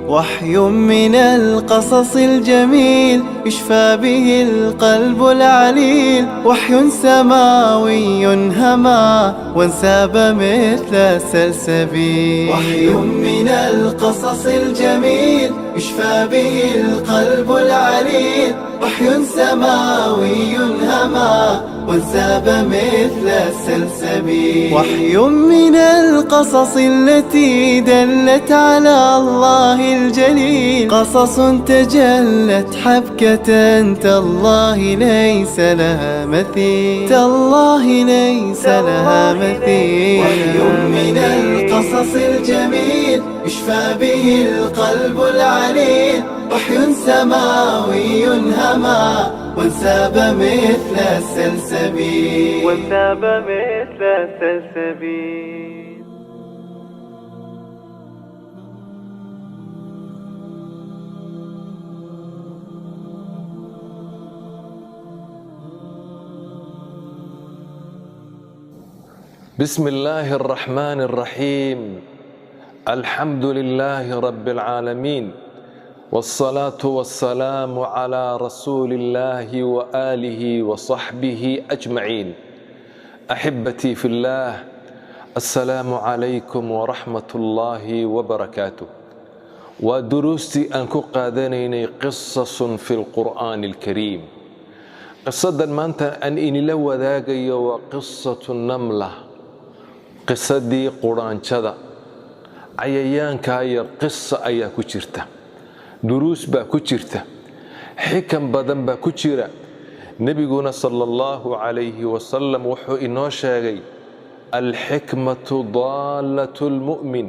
وحي من القصص الجميل يشفى به القلب العليل. وحي سماوي هما وانساب مثل السلسبيل. وحي من القصص الجميل يشفى به القلب العليل. وحي سماوي هما وانساب مثل السلسبيل. وحي من القصص التي دلت على الله الجليل. قصص تجلت حبكة تالله ليس لها مثيل. تالله ليس لها مثيل. وحي من القصص الجميل يشفى به القلب العليل. وحي سماوي هما وانساب مثل السلسبيل. وانساب مثل السلسبيل. بسم الله الرحمن الرحيم. الحمد لله رب العالمين، والصلاة والسلام على رسول الله وآله وصحبه أجمعين. أحبتي في الله، السلام عليكم ورحمة الله وبركاته. ودروستي أنكو قادنيني قصص في القرآن الكريم. قصة مانتا أن إني لو ذاقي وقصة النملة. قصدي قرآن شذا عيان كاير قصة أيا كجرته، دروس با كجرته، حكم بدن با كجرة. نبينا صلى الله عليه وسلم وحو إنو شاقي الحكمة ضالة المؤمن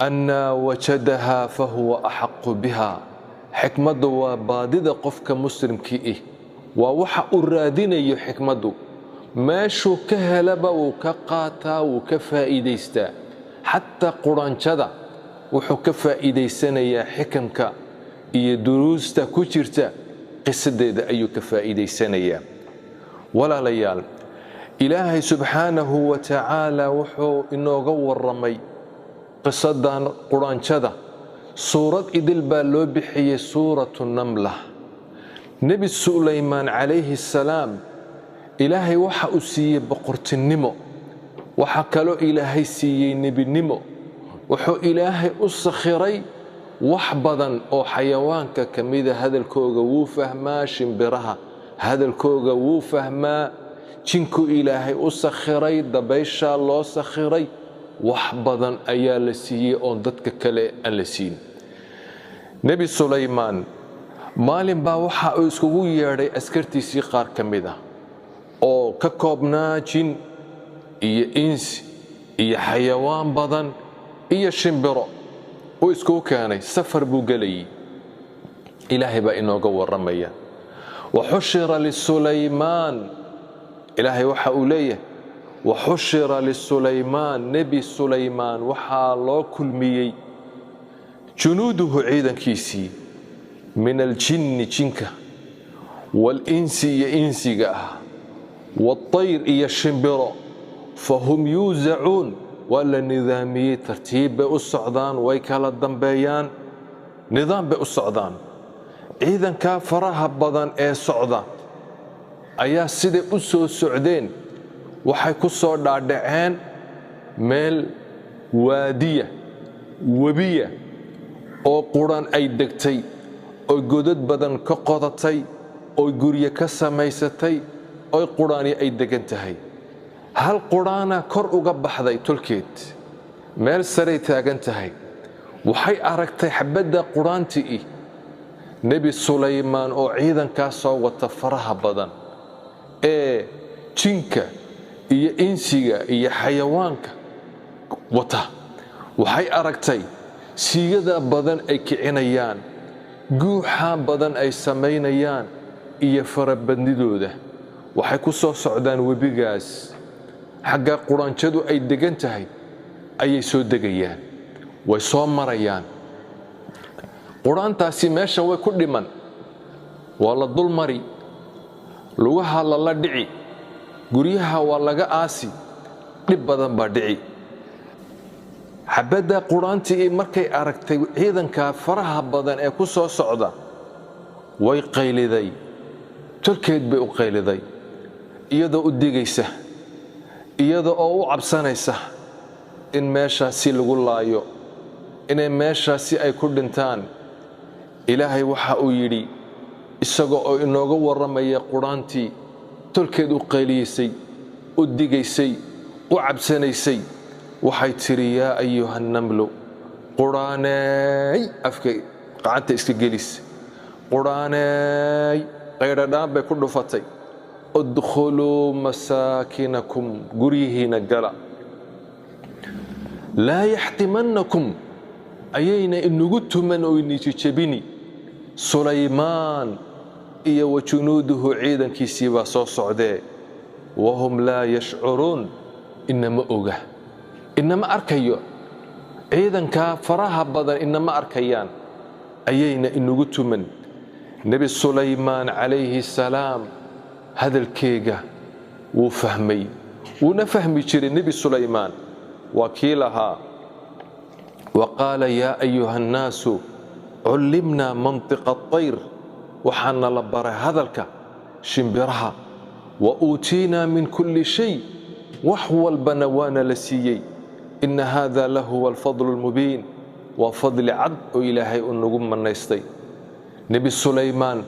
أن وجدها فهو أحق بها. حكمة وباددة قفك مسلم كيه ووحا أرادين حكمة ماشو كهلبا وكقاتا وكفائديستا. حتى قرآن شذا wuxuu ka faa'iidaysanayaa xikamka iyo duruusta ku jirta qisadeeda ayuu ka faa'iidaysanayaa. walaalayaal, ilaahay subxaanahu wa tacaala wuxuu inooga warramay qisadan quraanjada. suurad idil baa loo bixiyey suuratu namla. nebi sulaymaan calayhi salaam ilaahay waxa uu siiyey boqortinimo, waxa kaloo ilaahay siiyey nebinimo. wuxuu ilaahay u sakhiray wax badan oo xayawaanka ka mida. hadalkooga wuu fahmaa, shimbiraha hadalkooga wuu fahmaa. jinku ilaahay u sakhiray, dabayshaa loo sakhiray. wax badan ayaa la siiyey oon dadka kale aan la siin. nebi sulaymaan maalin baa waxa uu iskugu yeedhay askartiisii qaar ka mid ah oo ka koobnaa jin iyo insi iyo xayawaan badan iyo shimbiro uu isku keenay. safar buu galayay. ilaahay baa inooga warramaya waxushira lisulaymaan. ilaahay waxa uu leeyahay waxushira lisulaymaan. nebi sulaymaan waxaa loo kulmiyey junuuduhu ciidankiisii min aljinni jinka waalinsi iyo insiga ah waatayr iyo shimbiro fahum yuusacuun. waa la nidaamiyey, tartiib bay u socdaan, way kala dambeeyaan, nidaam bay u socdaan. ciidankaa faraha badan ee socda ayaa siday u soo socdeen waxay ku soo dhaadhaceen meel waadiya, webiya oo quran ay degtay, oo godad badan ka qodatay, oo guryo ka samaysatay, oo quraani ay degan tahay. hal quraana kor uga baxday tolkeed, meel saray taagan tahay. waxay aragtay xabadda quraantii nebi sulaymaan oo ciidankaa soo wata faraha badan ee jinka iyo insiga iyo xayawaanka wata. waxay aragtay siigada badan ay kicinayaan, guuxa badan ay samaynayaan iyo farabadnidooda. waxay ku soo socdaan webigaas. xagga quraanjadu ay degan tahay ayay soo degayaan, way soo marayaan. quraantaasi meesha way ku dhiman, waa la dul mari, lugaha lala dhici, guryaha waa laga aasi, dhib badan baa dhici. xabadda quraantii markay aragtay ciidanka faraha badan ee ku soo socda way qayliday turkeed bay u qayliday iyadoo u digaysa iyadoo oo u cabsanaysa in meeshaasi lagu laayo inay meeshaasi ay ku dhintaan ilaahay waxa uu yidhi isagoo oo inooga warramaya quraantii turkeed u qayliyeysay u digaysay u cabsanaysay waxay tiri yaa ayuha namlu quraanay afka gacanta iska gelis quraanay qaydadhaan bay ku dhufatay udkhuluu masaakinakum guryihiina gala laa yaxtimannakum ayayna inugu tuman oo inijijabini sulaymaan iyo wajunuuduhu ciidankiisii baa soo socdee wahum laa yashcuruun inama oga inama arkayo ciidanka faraha badan inama arkayaan ayayna inugu tuman nebi sulaymaan calayhi salaam hadalkeega wuu fahmay wuuna fahmi jiray nebi sulaymaan waa kii lahaa waqaala yaa ayuha annaasu cullimnaa mantiqa atayr waxaana la baray hadalka shimbiraha wa uutiinaa min kulli shay wax walbana waana la siiyey ina haada lahuwa alfadlu almubiin waa fadli cad oo ilaahay u nagu manaystay nebi sulaymaan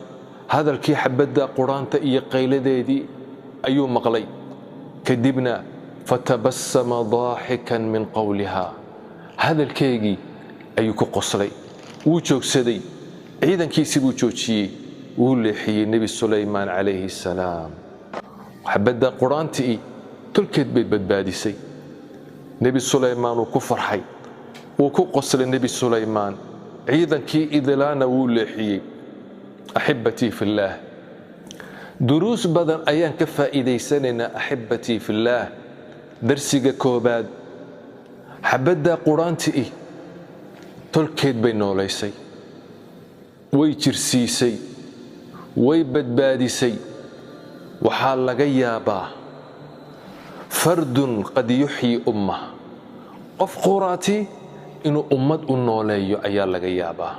hadalkii xabadda quraanta iyo qayladeedii ayuu maqlay kadibna fatabassama daaxikan min qowlihaa hadalkeegii ayuu ku qoslay wuu joogsaday ciidankiisii buu joojiyey wuu leexiyey nebi sulaymaan calayhi salaam xabadda quraantii tolkeed bay badbaadisay nebi sulaymaan wuu ku farxay wuu ku qoslay nebi sulaymaan ciidankii idilaana wuu leexiyey أحبتي في الله دروس بدن أيان كفائدي سننا أحبتي في الله درسيك كوباد حبدا قرانتي تلكيد بينو ليسي ويجرسيسي ويبدبادسي وحال لغيابا فرد قد يحيي أمه قف قراتي إنو أمد النولي أيان لغيابا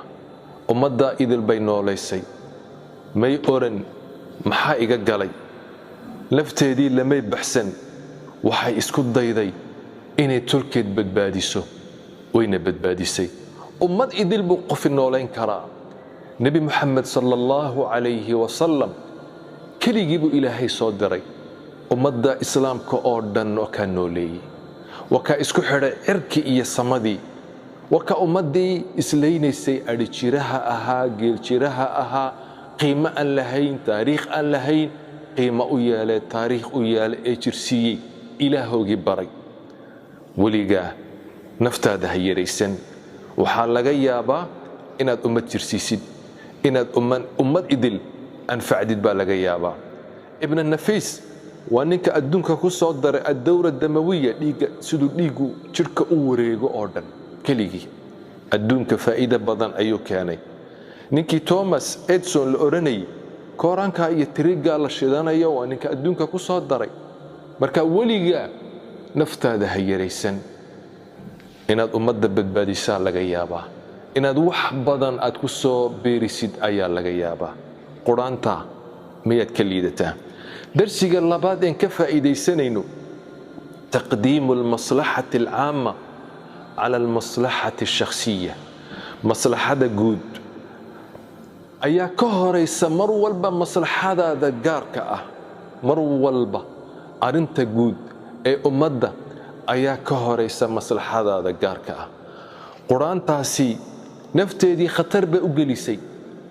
أمدا إذل بينو ليسي may oran maxaa iga galay lafteedii lamay baxsan waxay isku dayday inay tolkeed badbaadiso wayna badbaadisay ummad idil buu qof nooleyn karaa nabi muhammad sallallahu alayhi wa sallam keligii buu ilaahay soo diray ummadda islaamka oo dhan oo ka nooleeyay waka isku xidhay cirki iyo samadii waka ummadii islaynaysay adhijiraha ahaa geeljiraha ahaa قيمة أن لهين تاريخ أن لهين قيمة أيالة تاريخ أيالة إجرسية إلهو جبري وليقا نفتا ده يريسن وحال لغيابا إناد أمت جرسيسيد إناد أمت إدل أنفع ديد بالغيابا ابن النفيس وأنك أدونك كسودر الدورة الدموية ليقا سدو ليقو شركة أوريقو أوردن كليقي أدونك فائدة بدن أيو كاني ninkii Thomas Edison la oranay kooranka iyo tiriga la shidanayo waa ninka adduunka ku soo daray marka waliga naftaada hayiraysan inaad ummadda badbaadisaa laga yaabaa inaad wax badan aad ku soo beerisid ayaa laga yaabaa quraanta miyad ka liidataa darsiga labaad ee ka faa'iideysanayno taqdiimu almaslahati al'aama ala almaslahati ash-shakhsiyya maslahada guud ayaa ka horeysa mar walba maslaxadaada gaarka ah mar walba arinta guud ee ummadda ayaa ka horeysa maslaxadaada gaarka ah quraantaasi nafteedii khatar bay u gelisay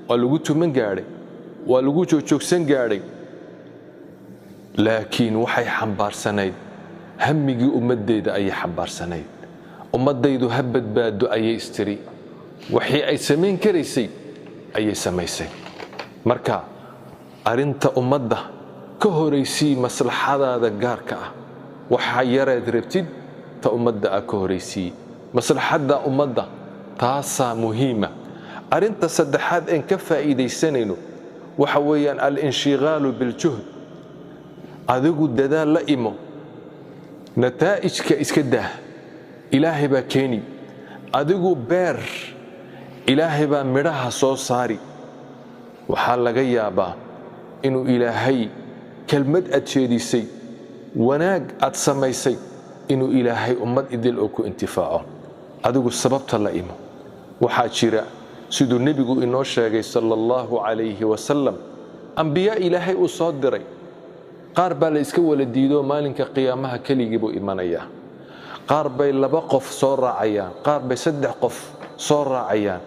waa lagu tuman gaaray waa lagu joogsan gaaray laakiin waxay xambaarsanayd hammigii ummadeeda ay xambaarsanayd ummadaydu ha badbaado ayay istiri wixii ay sameyn karaysay ayay samaysay marka arinta ummadda ka horeysii maslaxadaada gaarka ah waxa yareed rabtid ta ummadda ka horeysii maslaxada ummadda taasa muhiima arinta saddexaad ee ka faa'iideysanayno waxa weeyaan al-inshighaalu bil juhd adigu dadaal la imo nataa'ijka iska dah ilaahay baa keeni adigu beer ilaahay baa midhaha soo saari waxaa laga yaabaa inuu ilaahay kelmad aad jeedisay wanaag aad samaysay inuu ilaahay ummad idil oo ku intifaaco adigu sababta la imo waxaa jira siduu nebigu inoo sheegay sallallahu alayhi wasallam anbiyaa ilaahay uu soo diray qaar baa la iska wala diido maalinka qiyaamaha keligii buu imanayaa qaar bay 2 qof soo raacayaan qaar bay 3 qof soo raacayaan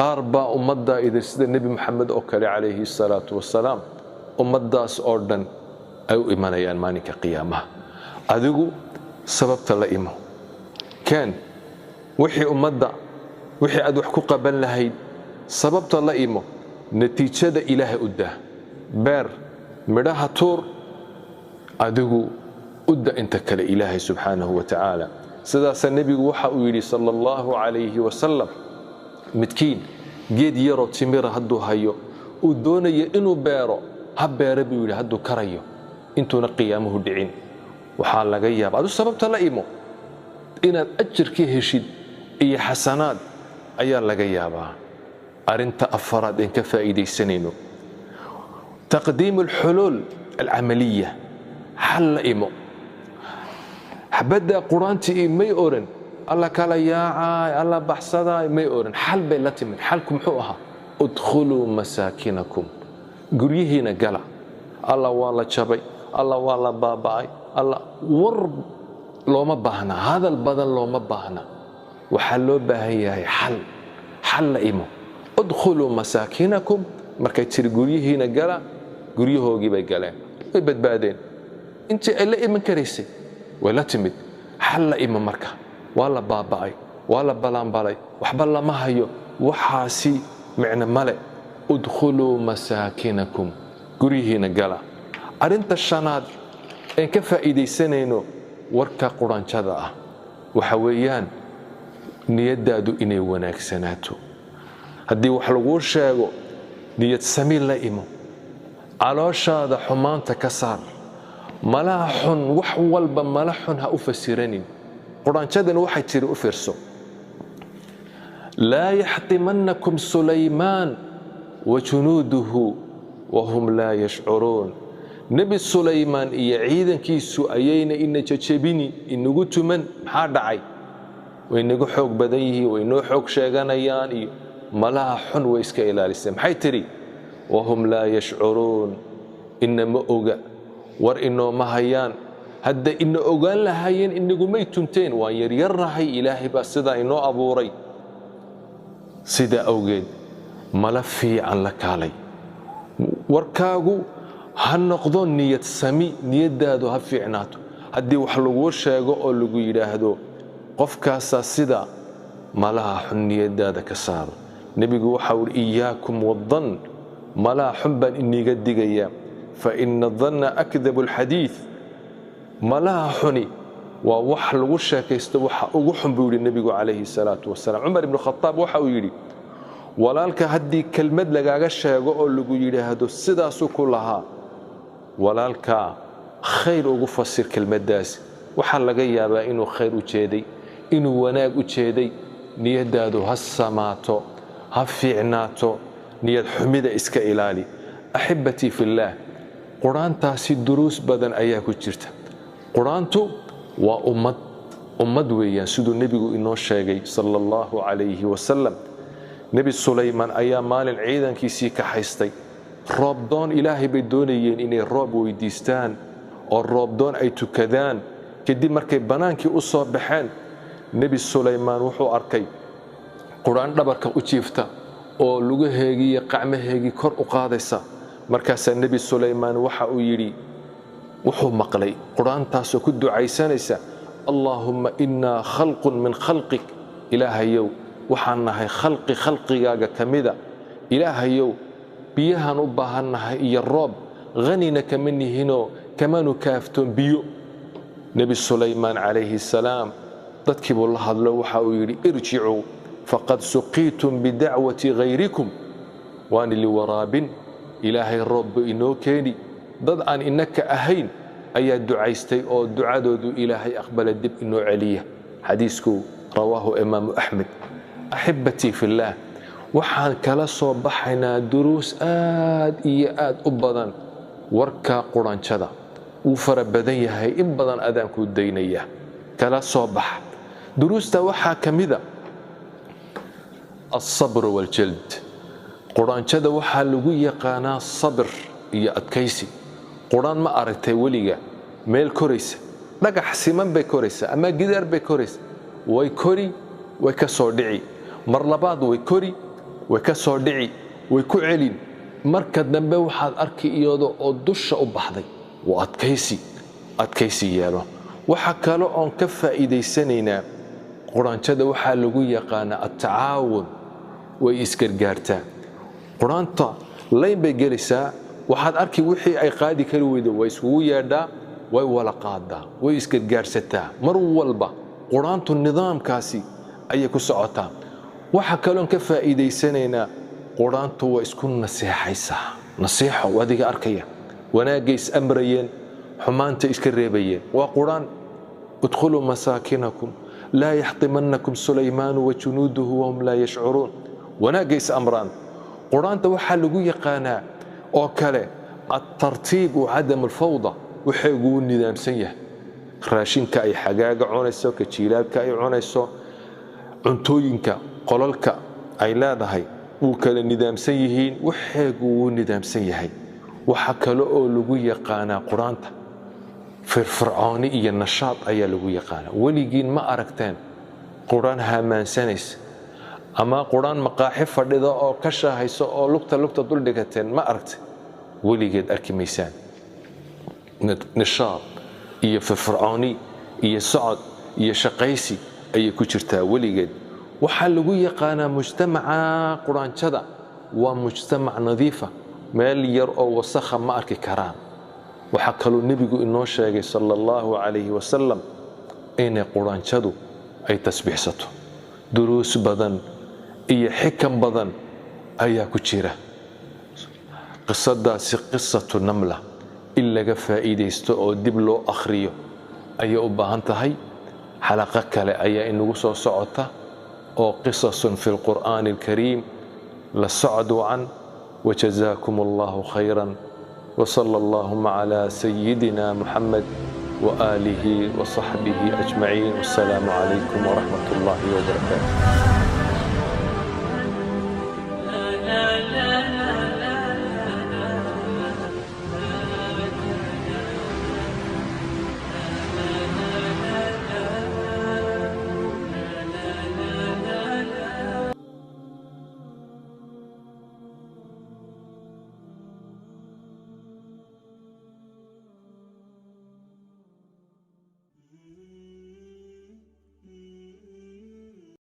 qaar baa ummadda idil sida nebi maxamed oo kale alayhi salaatu wasalaam ummaddaas oo dhan ay u imanayaan maalinka qiyaamaha adigu sababta la imo kan wixii ummadda wixii aad wax ku qaban lahayd sababta la imo natiijada ilaahay u daa beer midhaha tuur adigu udda inta kale ilaahay subxaanahu wa tacaala sidaasa nebigu waxa uu yidhi sallallahu alayhi wasallam midkiin geed yaroo timira hadduu hayo uu doonayo inuu beero ha beera buu yidhi hadduu karayo intuuna qiyaamuhu dhicin waxaa laga yaabaa adu sababta la imo inaad ajirkii heshid iyo xasanaad ayaa laga yaabaa arinta afaraad in ka faa'iideysanayno taqdiimu alxuluul alcamaliya xal la imo xabadda quraantii may oran alla kala yaacay alla baxsaday may oran xal bay la timid xalku muxuu ahaa udkhuluu masaakinakum guryihiina gala alla waa la jabay alla waa la baaba'ay alla war looma baahna hadal badan looma baahna waxaa loo baahan yahay xal la imo udkhuluu masaakinakum markay tiri guryihiina gala guryahoogii bay galeen way badbaadeen intii ay la iman karaysay way la timid xal la imo marka waa la baaba'ay waa la balaanbalay waxba lama hayo waxaasi micno male udkhuluu masaakinakum guryihiina gala arinta shanaad een ka faa'iideysanayno warka quraanjada ah waxa weeyaan niyadaadu inay wanaagsanaato haddii wax lagu sheego niyad samiil la imo calooshaada xumaanta ka saar malaha xun wax walba mala xun ha u fasiranin quraanjadana waxay tiri u fiirso laa yaxtimannakum sulaymaan wajunuuduhu wahum laa yashcuruun nebi sulaymaan iyo ciidankiisu ayayna ina jajabini inagu tuman maxaa dhacay way inagu xoog badan yihiin way inoo xoog sheeganayaan iyo malaha xun way iska ilaaliseen maxay tiri wahum laa yashcuruun inama oga war inooma hayaan hadda ina ogaan lahaayeen inagumay tunteen waan yaryarnahay ilaahay baa sidaa inoo abuuray sidaa awgeed mala fiican la kaalay warkaagu ha noqdo niyad sami niyadaadu ha fiicnaato haddii wax lagu sheego oo lagu yidhaahdo qofkaasaa sida malaha xun niyadaada ka saaro nebigu waxa uu iyaakum waddan malaha xun baan iniga digayaa fa ina danna akdabu alxadiid malaha xuni waa wax lagu sheekaysto waxa ugu xun buu yidhi nebigu calayhi salaatu wasalaam cumar ibnu khataab waxa uu yidhi walaalka haddii kelmad lagaaga sheego oo lagu yidhaahdo sidaasuu ku lahaa walaalka khayr ugu fasir kelmaddaas waxaa laga yaabaa inuu khayr u jeeday inuu wanaag u jeeday niyadaadu ha samaato ha fiicnaato niyad xumida iska ilaali axibbatii fillaah quraantaasi duruus badan ayaa ku jirta quraantu waa ummad weeyaan siduu nebigu inoo sheegay sallallahu alayhi wasallam nebi sulaymaan ayaa maalin ciidankiisii ka haystay roobdoon ilaahay bay doonayeen inay roob weydiistaan oo roobdoon ay tukadaan kadib markay banaankii u soo baxeen nebi sulaymaan wuxuu arkay quraan dhabarka u jiifta oo lugaheegii iyo qacmaheegii kor u qaadaysa markaasaa nebi sulaymaan waxa uu yidhi wuxuu maqlay quraantaasoo ku ducaysanaysa allaahumma innaa khalqun min khalqik ilaahayow waxaan nahay khalqigaaga ka mida ilaahayow biyahaan u baahannahay iyo roob hanina kama nihinoo kamanu kaaftoon biyo nebi sulaymaan calayhi salaam dadkii buu la hadlo waxa uu yidhi irjicuu faqad suqiitum bidacwati hayrikum waan liwaraabin ilaahay roobba inoo keeni dad aan inaka ahayn ayaa ducaystay oo ducadoodu ilaahay aqbala dib inoo celiya xadiisku rawaahu imaamu axmed. axibbatii fillaah, waxaan kala soo baxaynaa duruus aad iyo aad u badan. warka quranjada wuu fara badan yahay, in badan adaan kuu daynaya, kala soo baxa. duruusta waxaa ka mida alsabr waljald. quranjada waxaa lagu yaqaanaa sabir iyo adkaysi. quraan ma aragtay weliga meel koraysa, dhagax siman bay koraysaa ama gidaar bay koraysa, way kori, way ka soo dhici, mar labaad way kori, way ka soo dhici, way ku celin, marka dambe waxaad arki iyadoo oo dusha u baxday. waa adkaysi yeelo. waxa kale oon ka faa'iidaysanaynaa quranjada waxaa lagu yaqaanaa atacaawun, way isgargaartaa. quraanta layn bay gelaysaa, waxaad arki wixii ay qaadi kari weydo way iskugu yeedhaa, way wala qaadaa, way isgargaarsataa. mar walba quraantu nidaamkaasi ayay ku socotaa. waxa kaloon ka faa'iidaysanaynaa quraantu waa isku naseexaysaa. naseexo adiga arkaya, wanaagay is amrayeen, xumaanta iska reebayeen. waa quraan. udkhuluu masaakinakum laa yaxtimannakum sulaymaanu wa junuuduhu wahum laa yashcuruun. wanaagay is amraan. quraanta waxaa lagu yaqaanaa oo kale altartiib wa cadam alfawda, waxeegu u nidaamsan yahay. raashinka ay xagaaga cunayso, ka jiilaalka ay cunayso, cuntooyinka qolalka ay leedahay wuu kala nidaamsan yihiin, waxeegu wuu nidaamsan yahay. waxa kale oo lagu yaqaanaa quraanta firfircooni iyo nashaad ayaa lagu yaqaanaa. weligiin ma aragteen quraan hamaansanaysa ama quraan maqaaxi fadhida oo ka shaahayso oo lugta dul dhigateen ma aragtay? weligeed arki maysaan. nashaad iyo firfircooni iyo socod iyo shaqaysi ayay ku jirtaa weligeed. waxaa lagu yaqaanaa mujtamaca quraanjada waa mujtamac nadiifa, meel yar oo wasakha ma arki karaan. waxaa kaloo nebigu inoo sheegay sala allahu calayhi wasalam inay quraanjadu ay tasbiixsato. duruus badan iyo xikam badan ayaa ku jira. qisadaasi qisatu namla in laga faa'iidaysto oo dib loo akhriyo ayay u baahan tahay. xalaqo kale ayaa inagu soo socota oo qisasun fi lqur'aani alkariim. la socod wacan. wajazaakum allahu khayran. وصلى اللهم على سيدنا محمد وآله وصحبه أجمعين. والسلام عليكم ورحمة الله وبركاته.